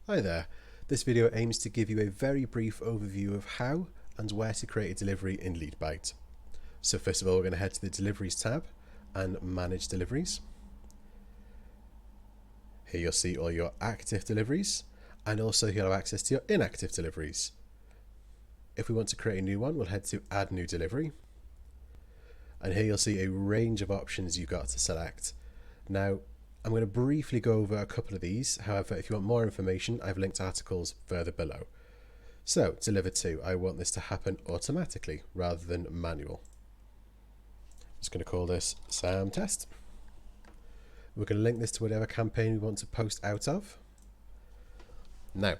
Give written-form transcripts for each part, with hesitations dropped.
Hi there. This video aims to give you a very brief overview of how and where to create a delivery in LeadByte. So first of all, we're going to head to the Deliveries tab and Manage Deliveries. Here you'll see all your active deliveries, and also you'll have access to your inactive deliveries. If we want to create a new one, we'll head to Add New Delivery. And here you'll see a range of options you've got to select. Now, I'm going to briefly go over a couple of these. However, if you want more information, I've linked articles further below. So, deliver to, I want this to happen automatically rather than manual. I'm just going to call this SAM test. We're going to link this to whatever campaign we want to post out of. Now,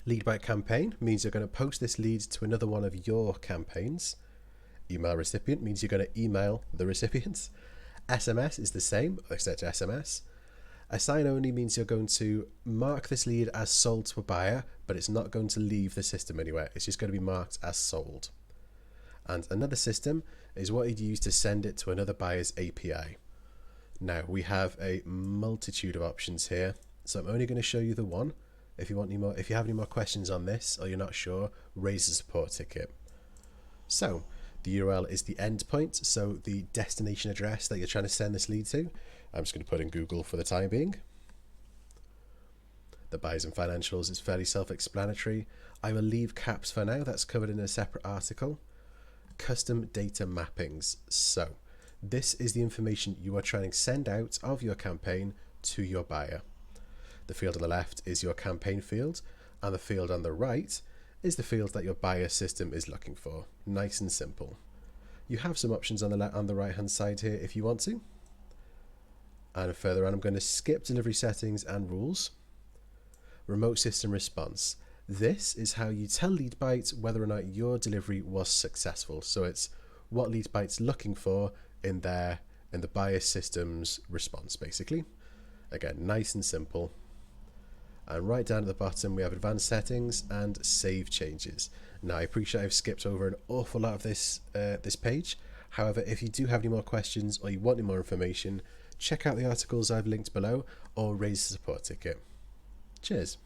LeadByte campaign means you're going to post this lead to another one of your campaigns. Email recipient means you're going to email the recipient. SMS is the same, except SMS. Assign only means you're going to mark this lead as sold to a buyer, but it's not going to leave the system anywhere. It's just going to be marked as sold. And another system is what you'd use to send it to another buyer's API. Now, we have a multitude of options here, so I'm only going to show you the one. If you have any more questions on this or you're not sure, raise a support ticket. So, the URL is the endpoint, so the destination address that you're trying to send this lead to. I'm just going to put in Google for the time being. The buyers and financials is fairly self-explanatory. I will leave caps for now, that's covered in a separate article. Custom data mappings. So, this is the information you are trying to send out of your campaign to your buyer. The field on the left is your campaign field, and the field on the right is the field that your buyer system is looking for. Nice and simple. You have some options on the right hand side here if you want to. And further on, I'm going to skip delivery settings and rules. Remote system response. This is how you tell LeadByte whether or not your delivery was successful. So it's what LeadByte's looking for in the buyer system's response, basically. Again, nice and simple. And right down at the bottom, we have advanced settings and save changes. Now, I appreciate I've skipped over an awful lot of this page. However, if you do have any more questions or you want any more information, check out the articles I've linked below or raise a support ticket. Cheers.